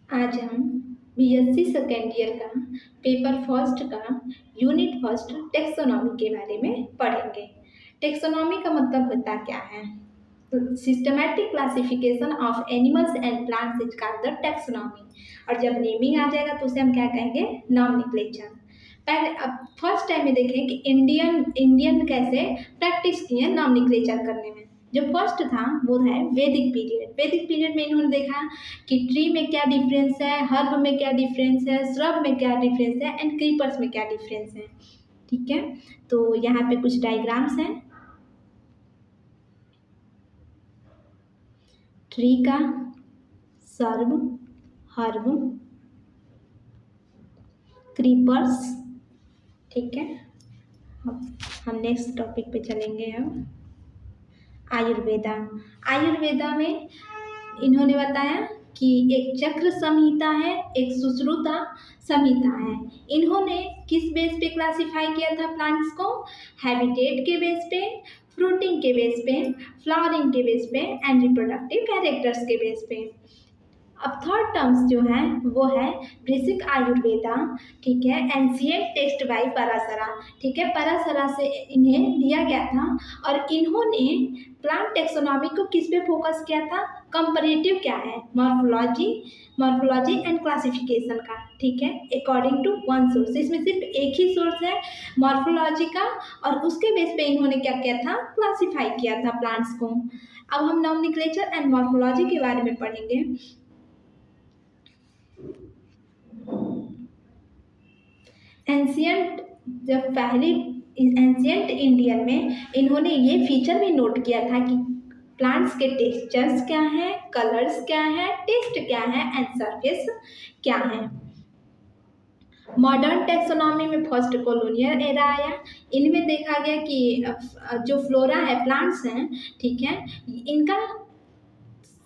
आज हम BSc second year का पेपर फर्स्ट का यूनिट फर्स्ट टेक्सोनॉमी के बारे में पढ़ेंगे। टेक्सोनॉमी का मतलब होता क्या है? Systematic classification of animals and plants is called the taxonomy. और जब नेमिंग आ जाएगा तो उसे हम क्या कहेंगे? नॉमेनक्लेचर। पहले अब फर्स्ट टाइम में देखें कि इंडियन कैसे प्रैक्टिस किए नॉमेनक्लेचर करने में। जो फर्स्ट था वो है वैदिक पीरियड। वैदिक पीरियड में इन्होंने देखा कि ट्री में क्या डिफरेंस है, हर्ब में क्या डिफरेंस है, श्रब में क्या डिफरेंस है एंड क्रीपर्स में क्या डिफरेंस है। ठीक है, तो यहाँ पे कुछ डायग्राम्स हैं। ट्री का, सर्ब, हर्ब, क्रीपर्स। ठीक है, हम नेक्स्ट टॉपिक पे चलेंगे। अब आयुर्वेदा। आयुर्वेदा में इन्होंने बताया कि एक चक्र संहिता है, एक सुश्रुता संहिता है। इन्होंने किस बेस पे क्लासिफाई किया था प्लांट्स को? हैबिटेट के बेस पे, फ्रूटिंग के बेस पे, फ्लावरिंग के बेस पे एंड रिप्रोडक्टिव कैरेक्टर्स के बेस पे। अब थर्ड टर्म्स जो है वो है वृश्चिक आयुर्वेदा। ठीक है, एंशिएंट टेक्स्ट बाय पराशरा। ठीक है, पराशरा से इन्हें दिया गया था और इन्होंने प्लांट टेक्सोनॉमी को किस पे फोकस किया था? कंपैरेटिव क्या है? मॉर्फोलॉजी एंड क्लासिफिकेशन का। ठीक है, अकॉर्डिंग टू वन सोर्स। इसमें सिर्फ एक ही सोर्स है मॉर्फोलॉजी का और उसके बेस पे इन्होंने क्या किया था? क्लासिफाई किया था प्लांट्स को। अब हम नॉमेनक्लेचर एंड मॉर्फोलॉजी के बारे में पढ़ेंगे। एंशियंट जब पहली एंशियंट इंडियन में इन्होंने ये फीचर भी नोट किया था कि प्लांट्स के टेक्सचर्स क्या हैं, कलर्स क्या हैं, टेस्ट क्या है एंड सरफेस क्या है। मॉडर्न टेक्सोनॉमी में फर्स्ट कॉलोनियल एरा आया। इनमें देखा गया कि जो फ्लोरा है, प्लांट्स हैं, ठीक है, इनका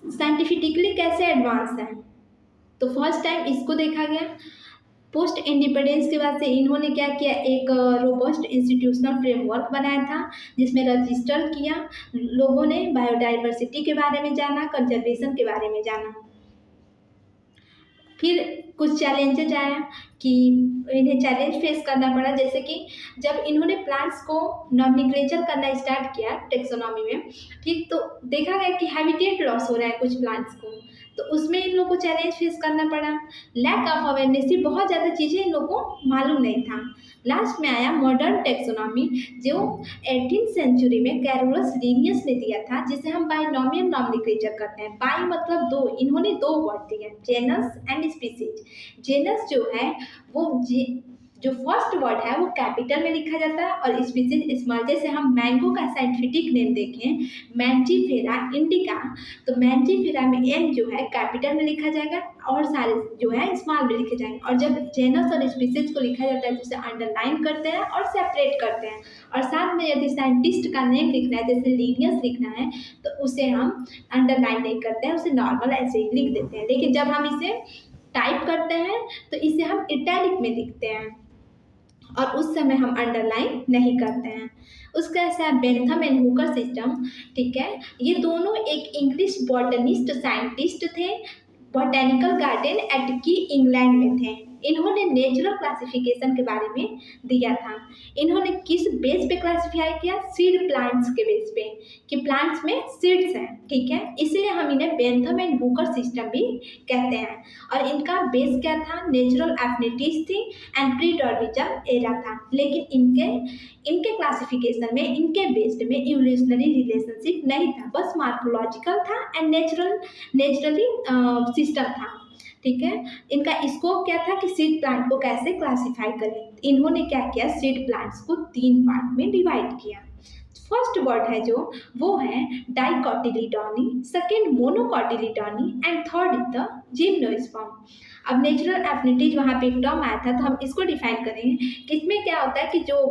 साइंटिफिकली कैसे एडवांस है, तो फर्स्ट टाइम इसको देखा गया। पोस्ट इंडिपेंडेंस के बाद से इन्होंने क्या किया? एक रोबस्ट इंस्टीट्यूशनल फ्रेमवर्क बनाया था जिसमें रजिस्टर किया। लोगों ने बायोडाइवर्सिटी के बारे में जाना, कंजर्वेशन के बारे में जाना। फिर कुछ चैलेंजेज आया कि इन्हें चैलेंज फेस करना पड़ा, जैसे कि जब इन्होंने प्लांट्स को नॉमेनक्लेचर करना स्टार्ट किया टेक्सोनॉमी में, ठीक, तो देखा गया कि हैबिटेट लॉस हो रहा है कुछ प्लांट्स को, तो उसमें इन लोगों को चैलेंज फेस करना पड़ा। लैक ऑफ अवेयरनेस थी, बहुत ज़्यादा चीज़ें इन लोगों को मालूम नहीं था। लास्ट में आया मॉडर्न टेक्सोनॉमी जो 18th सेंचुरी में कैरोलस लिनियस ने दिया था, जिसे हम बाइनोमियल नॉमेनक्लेचर करते हैं। बाई मतलब दो, इन्होंने दो वर्ड दिए, जेनस एंड स्पीसीज। जेनस जो है वो जो फर्स्ट वर्ड है वो कैपिटल में लिखा जाता है और स्पीसीज स्मॉल। जैसे हम मैंगो का साइंटिफिक नेम देखें, मैंजीफेरा इंडिका, तो मैंजीफेरा में एम जो है कैपिटल में लिखा जाएगा और सारे जो है स्मॉल में लिखे जाएंगे। और जब जेनस और स्पीसीज को लिखा जाता है तो उसे अंडरलाइन करते हैं और सेपरेट करते हैं। और साथ में यदि साइंटिस्ट का नेम लिखना है, जैसे लीनियस लिखना है, तो उसे हम अंडरलाइन नहीं करते हैं, उसे नॉर्मल ऐसे ही लिख देते हैं। लेकिन जब हम इसे टाइप करते हैं तो इसे हम इटैलिक में लिखते हैं और उस समय हम अंडरलाइन नहीं करते हैं। उसका ऐसा है बेंथम एंड हुकर सिस्टम। ठीक है, ये दोनों एक इंग्लिश बॉटनिस्ट साइंटिस्ट थे, बॉटेनिकल गार्डन एट की इंग्लैंड में थे। इन्होंने नेचुरल क्लासिफिकेशन के बारे में दिया था। इन्होंने किस बेस पे क्लासिफाई किया? सीड प्लांट्स के बेस पे, कि प्लांट्स में सीड्स हैं। ठीक है, इसलिए हम इन्हें बेंथम एंड हुकर सिस्टम भी कहते हैं। और इनका बेस क्या था? नेचुरल एफिनिटीज थी एंड प्री डार्विनिज्म एरा था। लेकिन इनके क्लासिफिकेशन में, इनके बेस्ड में इवोल्यूशनरी रिलेशनशिप नहीं था, बस मार्फोलॉजिकल था एंड नेचुरली सिस्टम था। ठीक है, इनका स्कोप क्या था कि सीड प्लांट को कैसे क्लासिफाई करें। इन्होंने क्या किया? सीड प्लांट्स को 3 पार्ट में डिवाइड किया। फर्स्ट वर्ड है जो वो है Dicotyledonae, second Monocotyledonae and third is the gymnosperm. अब नेचुरल एफिनिटीज वहाँ पे एक टर्म आया था, तो हम इसको डिफाइन करेंगे कि इसमें क्या होता है कि जो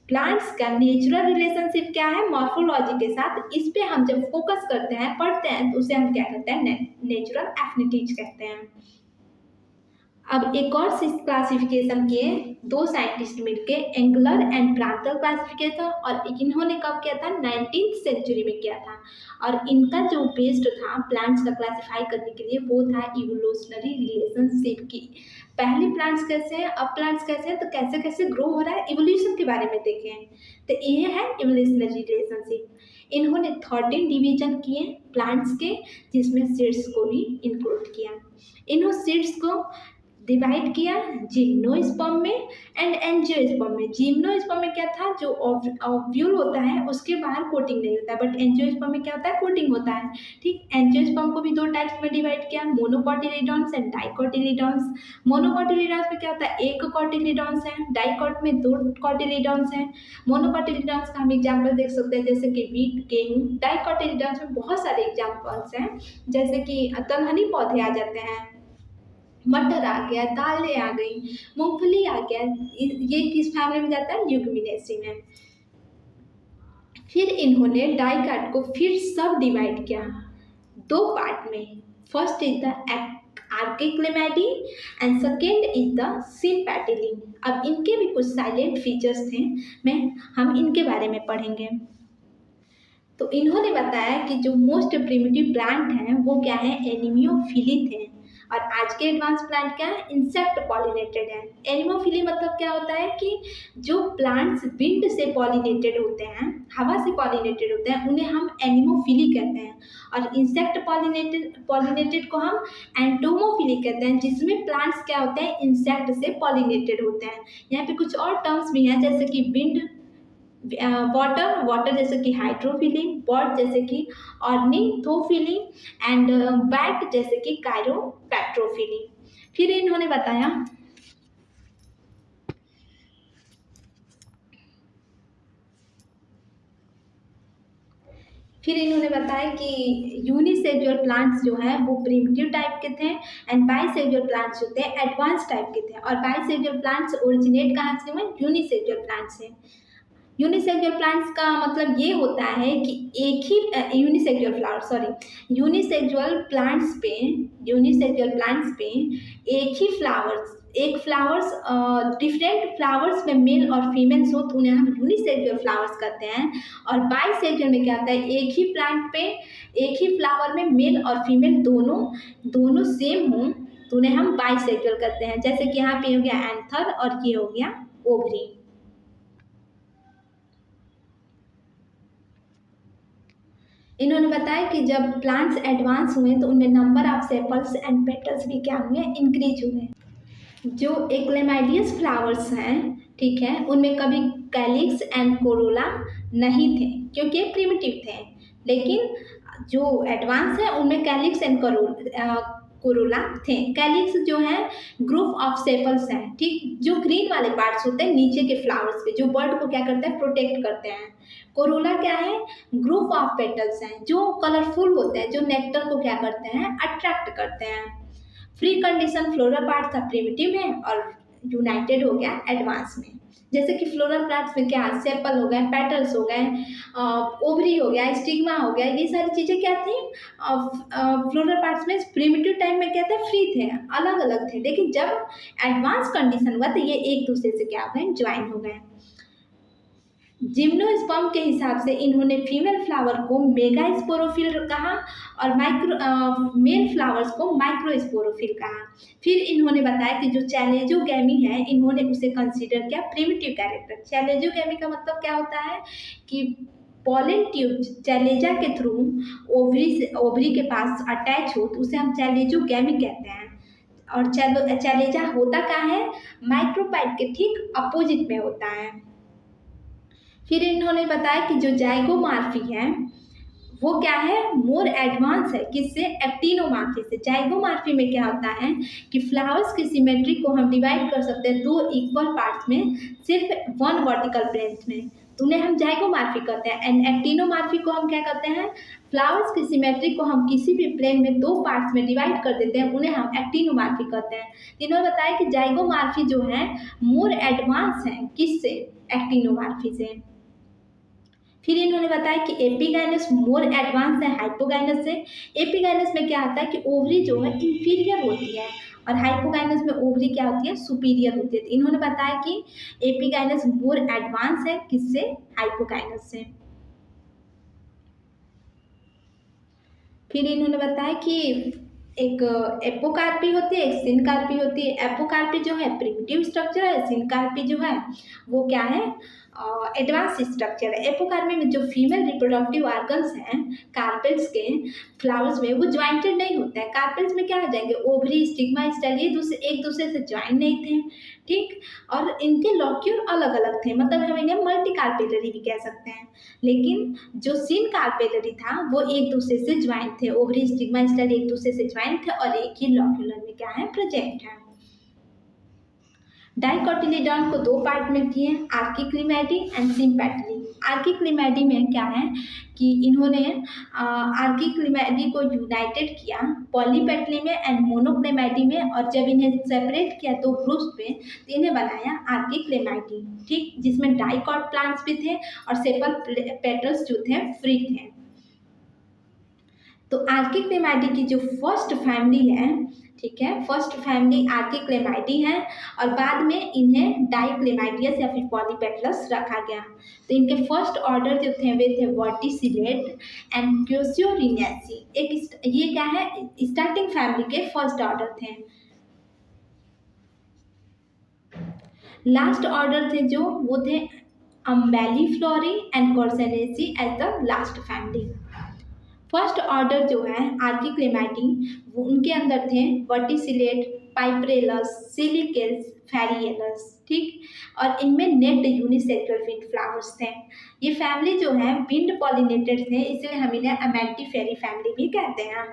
प्लांट्स का नेचुरल रिलेशनशिप क्या है मॉर्फोलॉजी के साथ, इस पे हम जब फोकस करते हैं, पढ़ते हैं, तो उसे हम क्या कहते हैं? नेचुरल एफिनिटीज कहते हैं। अब एक और क्लासिफिकेशन किए दो साइंटिस्ट मिलके, एंगलर एंड प्लांटर क्लासिफिकेशन, और इन्होंने कब किया था, 19th सेंचुरी में किया था। और इनका जो बेस्ड था प्लांट्स का क्लासिफाई करने के लिए वो था इवोल्यूशनरी रिलेशनशिप की। पहले प्लांट्स कैसे हैं, अब प्लांट्स कैसे हैं, तो कैसे कैसे ग्रो हो रहा है, इवोल्यूशन के बारे में देखे हैं। तो ये है इवोल्यूशनरी रिलेशनशिप। इन्होंने 13 डिवीजन किए प्लांट्स के, जिसमें सीड्स को भी इंक्लूड किया। इन्होंने सीड्स को डिवाइड किया जिम्नोस्पर्म में एंड एंजियोस्पर्म में। जिम्नोस्पर्म में क्या था, जो ओव्यूल होता है उसके बाहर कोटिंग नहीं होता है, बट एंजियोस्पर्म में क्या होता है, कोटिंग होता है। ठीक, एंजियोस्पर्म को भी दो टाइप्स में डिवाइड किया, मोनोकोटिलिडॉन्स एंड डाइकोटिलिडॉन्स। मोनोकोटिलिडॉन्स में क्या होता है, एक कोटिलिडॉन्स है, डाइकोट में दो कोटिलिडॉन्स है। मोनोकोटिलिडॉन्स का हम एग्जाम्पल देख सकते हैं जैसे कि वीट, गेहूँ। डाइकोटिलिडॉन्स में बहुत सारे एग्जाम्पल्स हैं, जैसे कि दलहनी पौधे आ जाते हैं, मटर आ गया, दालें आ गई, मूंगफली आ गया। ये किस फैमिली में जाता है, ल्यूमिनेसी में। फिर इन्होंने डाइकाट को फिर सब डिवाइड किया दो पार्ट में। First is the Archichlamydeae and second is the Sympetalae. अब इनके भी कुछ साइलेंट फीचर्स थे, हम इनके बारे में पढ़ेंगे। तो इन्होंने बताया कि जो मोस्ट प्रिमिटिव प्लांट हैं वो क्या है, एनिमियोफिली थे। और आज के एडवांस प्लांट क्या है, इंसेक्ट पॉलिनेटेड है। एनिमोफिली मतलब क्या होता है कि जो प्लांट्स विंड से पॉलिनेटेड होते हैं, हवा से पॉलिनेटेड होते हैं, उन्हें हम एनिमोफिली कहते हैं। और इंसेक्ट पॉलिनेटेड को हम एंटोमोफिली कहते हैं, जिसमें प्लांट्स क्या होते हैं, इंसेक्ट से पॉलिनेटेड होते हैं। यहाँ पे कुछ और टर्म्स भी हैं, जैसे कि विंड, वाटर जैसे कि हाइड्रोफिली, बर्ड जैसे कि ऑर्निथोफिली, एंड बैट जैसे कि कायरोपैट्रोफिली। फिर इन्होंने बताया कि यूनिसेक्सुअल प्लांट्स जो हैं वो प्रिमिटिव टाइप के थे, एंड बाइसेक्सुअल प्लांट्स जो थे एडवांस टाइप के थे। और बाइसेक्सुअल प्लांट्स ओरिजिनेट कहाँ से हुए, यूनिसेक्सुअल प्लांट्स से। यूनिसेक्सुअल प्लांट्स का मतलब ये होता है कि एक ही यूनिसेक्सुअल प्लांट्स पे एक फ्लावर्स डिफरेंट फ्लावर्स में मेल और फीमेल्स हो तो उन्हें हम यूनिसेक्सुअल फ्लावर्स कहते हैं। और बाइसेक्सुअल में क्या होता है, एक ही प्लांट पे एक ही फ्लावर में मेल और फीमेल दोनों सेम हो तो उन्हें हम बाइसेक्सुअल कहते हैं। जैसे कि यहाँ पे हो गया एंथर और ये हो गया ओवरी। इन्होंने बताया कि जब प्लांट्स एडवांस हुए तो उनमें number of sepals and petals भी क्या हुए, इंक्रीज हुए। जो एक्लेमाइडियस फ्लावर्स हैं, ठीक है, उनमें कभी कैलिक्स एंड कोरोला नहीं थे क्योंकि ये प्रिमिटिव थे। लेकिन जो एडवांस है उनमें कैलिक्स एंड कोरोला थे। कैलिक्स जो है ग्रुप ऑफ सेपल्स हैं, ठीक, जो ग्रीन वाले पार्ट्स होते हैं नीचे के फ्लावर्स के, जो बर्ड को क्या करते हैं, प्रोटेक्ट करते हैं। कोरोला क्या है, ग्रुप ऑफ पेटल्स हैं जो कलरफुल होते हैं, जो नेक्टर को क्या करते हैं, अट्रैक्ट करते हैं। फ्री कंडीशन फ्लोरल पार्ट था प्रिमिटिव में और यूनाइटेड हो गया एडवांस में। जैसे कि फ्लोरल प्लांट्स में क्या, सेपल हो गए, पेटल्स हो गए, ओवरी हो गया, स्टिग्मा हो गया, ये सारी चीज़ें क्या थी, फ्लोरल पार्ट्स में प्रिमिटिव टाइम में क्या थे, फ्री थे, अलग अलग थे। लेकिन जब एडवांस कंडीशन हुआ तो ये एक दूसरे से क्या हो गए, ज्वाइन हो गए। जिम्नोस्पर्म के हिसाब से इन्होंने फीमेल फ्लावर को मेगास्पोरोफिल कहा और मेल फ्लावर्स को माइक्रोस्पोरोफिल कहा। फिर इन्होंने बताया कि जो चैलेंजोगैमी है इन्होंने उसे कंसीडर किया प्रिमिटिव कैरेक्टर। चैलेंजोगैमी का मतलब क्या होता है कि पॉलन ट्यूब चैलेजा के थ्रू ओवरी के पास अटैच हो तो उसे हम चैलेंजोगैमी कहते हैं। और चैलेजा होता कहाँ है, माइक्रोपाइट के ठीक अपोजिट में होता है। फिर इन्होंने बताया कि जो जाइगोमार्फी है वो क्या है, मोर एडवांस है, किससे, एक्टिनोमार्फी से। जाइगोमार्फी में क्या होता है कि फ्लावर्स की सिमेट्री को हम डिवाइड कर सकते हैं दो इक्वल पार्ट्स में, सिर्फ वन वर्टिकल ब्रेंच में, तो उन्हें हम जाइगोमार्फी कहते हैं। एंड एक्टिनोमार्फी को हम क्या कहते हैं, फ्लावर्स की सिमेट्री को हम किसी भी प्लेन में दो पार्ट्स में डिवाइड कर देते हैं, उन्हें हम एक्टिनोमार्फी कहते हैं। इन्होंने बताया कि जाइगोमार्फी जो है मोर एडवांस है, किससे, एक्टिनोमार्फी से। फिर इन्होंने बताया कि एपिगाइनस मोर एडवांस है हाइपोगाइनस से। एपिगाइनस में क्या आता है कि ओवरी जो है इंफीरियर होती है और हाइपोगाइनस में ओवरी क्या होती है, सुपीरियर होती है। तो इन्होंने बताया कि एपिगाइनस मोर एडवांस है किससे, हाइपोगाइनस से। फिर इन्होंने बताया कि एक एपोकार्पी होती है, एक सिनकार्पी होती है। एपोकार्पी जो है प्रिमिटिव स्ट्रक्चर है, सिनकार्पी जो है वो क्या है, एडवांस स्ट्रक्चर है। एपोकार्पी में जो फीमेल रिप्रोडक्टिव ऑर्गन्स हैं कार्पेल्स के फ्लावर्स में, वो ज्वाइंटेड नहीं होता है। कार्पेल्स में क्या हो जाएंगे, ओवरी, स्टिग्मा, स्टाइल, ये एक दूसरे से ज्वाइन नहीं थे, ठीक। और इनके लॉक्यूल अलग अलग थे, मतलब हम इन्हें मल्टी कार्पेलरी भी कह सकते हैं। लेकिन जो सिन कार्पेलरी था वो एक दूसरे से ज्वाइन थे, ओवरी, स्टिग्मा, स्टाइल एक दूसरे से ज्वाइन थे और एक ही लॉक्यूलर में क्या है, प्रेजेंट है। डाइकोटिलीडॉन को दो पार्ट में किए, आर्किक्लिमैडी एंड सिम्पैटली। आर्किक्लिमैडी में क्या है कि इन्होंने आर्किक्लिमैडी को यूनाइटेड किया पॉलीपेटली में एंड मोनोक्लेमैडी में, और जब इन्हें सेपरेट किया दो ग्रुप्स पे तो इन्हें बनाया आर्किक्लिमैडी, ठीक, जिसमें डाइकॉट प्लांट्स भी थे और सेपल पेटल्स जो थे फ्री थे। तो आर्किक्लेमाइडी की जो फर्स्ट फैमिली है, ठीक है, फर्स्ट फैमिली आर्किक्लेमाइडी है, और बाद में इन्हें डाइक्लेमाइडियस या फिर पॉलीपेटलस रखा गया। तो इनके फर्स्ट ऑर्डर जो थे वे थे वर्टिसिलेट एंड क्यूसियोरिनेसी। ये क्या है, स्टार्टिंग फैमिली के फर्स्ट ऑर्डर थे। लास्ट ऑर्डर थे जो वो थे Umbelliflorae and Cornaceae as the last family. First order जो है आर्किक्लेमाइडी, वो उनके अंदर थे वर्टिसिलेट, पाइप्रेलस, सिलिकेल्स, फेरिएलस, ठीक, और इनमें नेट यूनिसेक्सुअल विंड फ्लावर्स थे। ये फैमिली जो है विंड पॉलिनेटेड थे, इसलिए हम इन्हें अमेंटिफेरी फैमिली भी कहते हैं।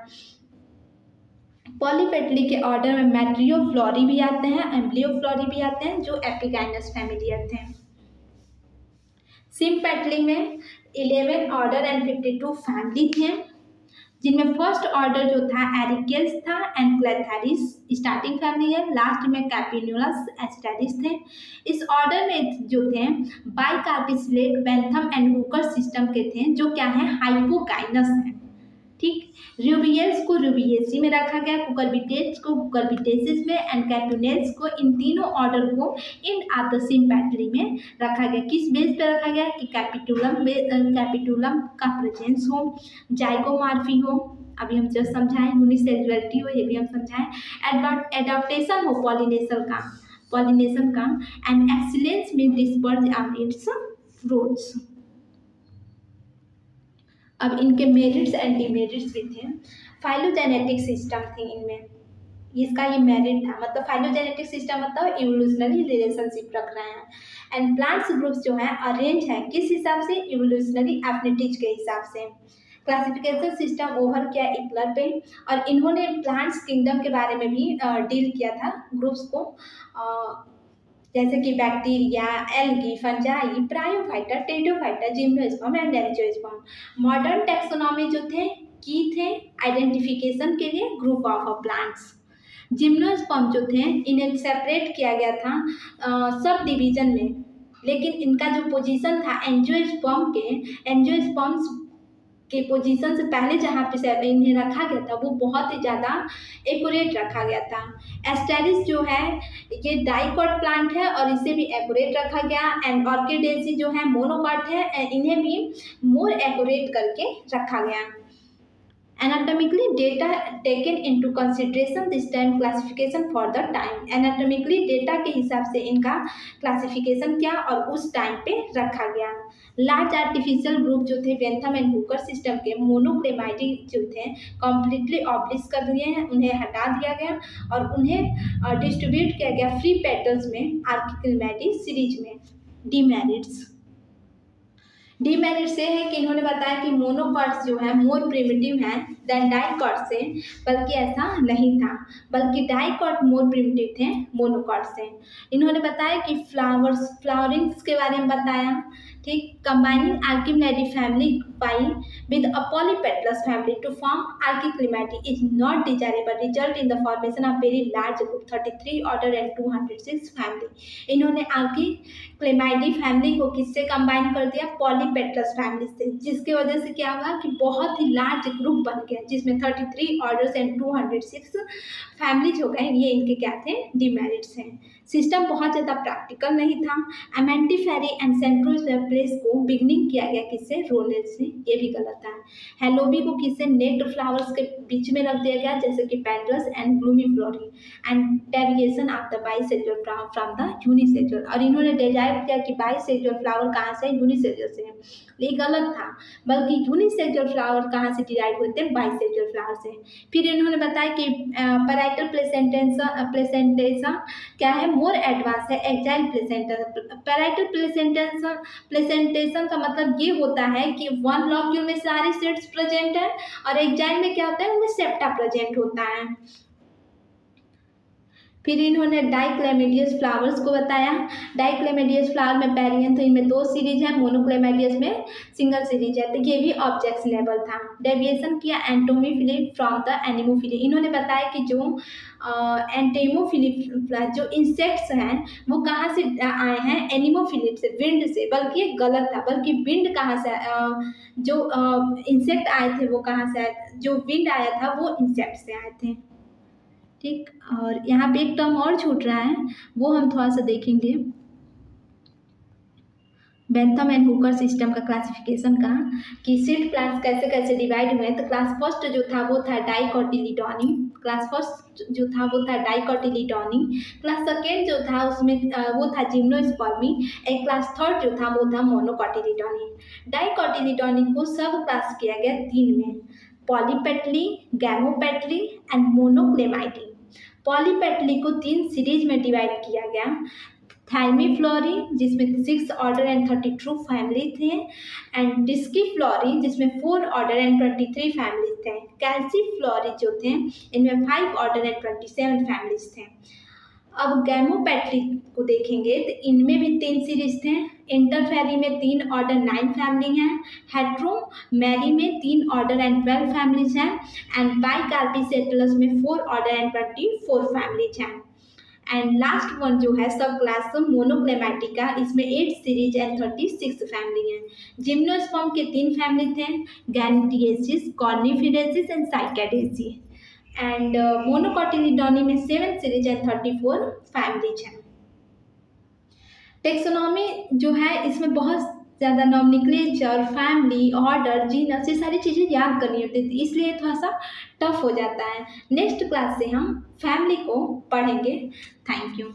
पॉलीपेटली के ऑर्डर में मैट्रियोफ्लोरी भी आते हैं, एम्ब्लियोफ्लोरी भी आते हैं, जो एपिगाइनस फैमिलियर थे। सिम्पेटली में 11 ऑर्डर एंड 52 फैमिली थे, जिनमें फर्स्ट ऑर्डर जो था एरिकेल्स था एंड क्लेथारिस स्टार्टिंग फैमिली है। लास्ट में कैपिन्यूलस एस्टेरिस थे। इस ऑर्डर में जो थे बाइकार्पिसिलेट, बेंथम एंड हुकर सिस्टम के थे, जो क्या है, हाइपोगाइनस हैं, ठीक। रूबियल्स को रूबिएसी में रखा गया, कुकरबिटेट्स को कुकरबिटेसिस में एंड कैपिनेल्स को, इन तीनों ऑर्डर को इन सिम्पेटली में रखा गया। किस बेस पे रखा गया कि कैपिटुलम का प्रेजेंस हो, जाइगोमॉर्फी हो, अभी हम जस्ट समझाएं, यूनिसेक्सुअलिटी हो, ये भी हम समझाएं, एडाप्टेशन हो पॉलिनेशन का एंड एक्सीलेंस में डिस्पर्ज ऑन इट्स रूट्स। अब इनके मेरिट्स एंड डिमेरिट्स भी थे। फाइलोजेनेटिक सिस्टम थी इनमें, इसका ये मेरिट था, मतलब फाइलोजेनेटिक सिस्टम मतलब इवोल्यूशनरी रिलेशनशिप रख रहे हैं। एंड प्लांट्स ग्रुप्स जो है अरेंज है किस हिसाब से, इवोल्यूशनरी एफिनिटीज के हिसाब से। क्लासिफिकेशन सिस्टम ओवर किया इक्लर पे, और इन्होंने प्लांट्स किंगडम के बारे में भी डील किया था ग्रुप्स को, जैसे कि bacteria, algae, fungi, bryophyta, pteridophyta, gymnosperm and angiosperm. Modern taxonomy जो थे की थे आइडेंटिफिकेशन के लिए ग्रुप ऑफ प्लांट्स। जिम्नोस्पर्म जो थे इन्हें सेपरेट किया गया था सब डिवीजन में, लेकिन इनका जो पोजीशन था एंजियोस्पर्म्स के पोजीशन से पहले जहाँ पे इन्हें रखा गया था वो बहुत ही ज़्यादा एक्यूरेट रखा गया था। एस्टेरिस जो है ये डाइकॉट प्लांट है और इसे भी एक्यूरेट रखा गया, एंड ऑर्किडेसी जो है मोनोकॉट है, इन्हें भी मोर एक्यूरेट करके रखा गया। Anatomically data taken into consideration this time classification for the time। Anatomically data के हिसाब से इनका क्लासिफिकेशन किया और उस टाइम पे रखा गया। लार्ज आर्टिफिशियल ग्रुप जो थे बेंथम एंड हुकर सिस्टम के मोनोक्लेमाइडी जो थे कम्प्लीटली ऑब्लिश कर दिए हैं, उन्हें हटा दिया गया और उन्हें डिस्ट्रीब्यूट किया गया फ्री पेटल्स में आर्किक्लेमाइडी सीरीज में। डीमेरिट्स ये है कि इन्होंने बताया कि मोनोकॉट्स जो है मोर प्रिमिटिव हैं देन डाइकॉट से, बल्कि ऐसा नहीं था, बल्कि डाइकॉट मोर प्रिमिटिव थे मोनोकॉट से। इन्होंने बताया कि फ्लावरिंग्स के बारे में बताया ठीक, combining Archichlamydeae family by with a polypetalous family to form archiclimaty is not desirable result in the formation of very large group 33 order and 206 family। इन्होंने आर्किक्लिमाइडी फैमिली को किससे कंबाइन कर दिया? पॉलीपेटलस फैमिली से, जिसकी वजह से क्या हुआ कि बहुत ही लार्ज ग्रुप बन गया जिसमें 33 ऑर्डर्स एंड 206 फैमिलीज हो गए। ये इनके क्या थे? डिमेरिट्स हैं। सिस्टम बहुत ज़्यादा प्रैक्टिकल नहीं था। एमेंटिफेरी एंड सेंट्रोप्लेस को बिगनिंग किया गया किससे? रोनेल से, ये भी गलत है। हेलोबी को किससे? नेक्ड फ्लावर्स के बीच में रख दिया गया जैसे कि petals and gloomy flooring and deviation of the bisexual from the unisexual. और इन्होंने डिराइव किया कि बाइसेक्सुअल फ्लावर कहाँ से? यूनिसेक्सुअल से। ये गलत था, बल्कि यूनिसेक्सुअल फ्लावर कहाँ से डिराइव होते हैं? बाइसेक्सुअल फ्लावर से। फिर इन्होंने बताया कि पैराइटल प्लेसेंटेसा क्या है? मोर एडवांस है एक्जाइल प्लेसेंटा। पैराइटल प्लेसेंटेशन का मतलब ये होता है कि वन लॉक्यूल में सारे सेट्स प्रेजेंट है और एक्जाइल में क्या होता है? उनमें सेप्टा प्रेजेंट होता है। फिर इन्होंने डाइक्लेमेडियस फ्लावर्स को बताया। डाइक्लेमेडियस फ्लावर में पैरियन, तो इनमें 2 सीरीज है, मोनोक्लेमेडियस में सिंगल सीरीज है। तो ये भी ऑब्जेक्शनेबल था। डेविएशन किया एंटोमोफिली फ्रॉम द एनिमोफिली। इन्होंने बताया कि जो एंटेमोफिली जो इंसेक्ट्स हैं वो कहाँ से आए हैं? एनिमोफिली से, विंड से। बल्कि ये गलत था, बल्कि विंड कहाँ से जो इंसेक्ट आए थे वो कहाँ से आए? जो विंड आया था वो इंसेक्ट से आए थे। ठीक, और यहाँ पे एक टर्म और छूट रहा है, वो हम थोड़ा सा देखेंगे। बेंथम एंड हुकर सिस्टम का क्लासिफिकेशन का कि सीड प्लांट्स कैसे कैसे डिवाइड हुए। तो क्लास फर्स्ट जो था वो था डाइकोटिलीडोनी। क्लास फर्स्ट जो था वो था डाइकोटिलीडोनी। क्लास सेकेंड जो था उसमें वो था जिम्नोस्पर्मी। एक क्लास थर्ड जो था वो था मोनोकोटिलीडोनी। डाइकोटिलीडोनी को सब क्लास किया गया 3 में, पॉलीपेटली, गैमोपेटली एंड मोनोक्लेमाइडी। पॉलीपेटली को 3 सीरीज में डिवाइड किया गया। थाइमीफ्लोरी जिसमें 6 ऑर्डर एंड 32 फैमिली थे, एंड डिस्कीफ्लोरी जिसमें 4 ऑर्डर एंड 23 फैमिली थे। कैल्सीफ्लोरी जो थे इनमें 5 ऑर्डर एंड 27 फैमिलीज थे। अब गैमोपेट्री को देखेंगे तो इनमें भी 3 सीरीज थे। इंटरफेरी में 3 ऑर्डर 9 फैमिली हैं। हेट्रोमेरी में 3 ऑर्डर एंड 12 फैमिलीज हैं। एंड बाइकार्पिसेटलस में 4 ऑर्डर एंड 24 फैमिलीज हैं। एंड लास्ट वन जो है सब क्लास मोनोक्लेमेटिका, इसमें 8 सीरीज एंड 36 फैमिली हैं। जिम्नोस्पर्म के 3 फैमिली थे, गैनटिएसिस, कॉर्निफिडेसिस एंड साइकेडेसी। एंड मोनोकोटिलीडोनी में 7 सीरीज एंड 34 फैमिलीज हैं। टेक्सोनॉमी जो है इसमें बहुत ज़्यादा नॉमेनक्लेचर, फैमिली, ऑर्डर, जीनस, ये सारी चीज़ें याद करनी होती थी, इसलिए थोड़ा सा टफ हो जाता है। नेक्स्ट क्लास से हम फैमिली को पढ़ेंगे। Thank you.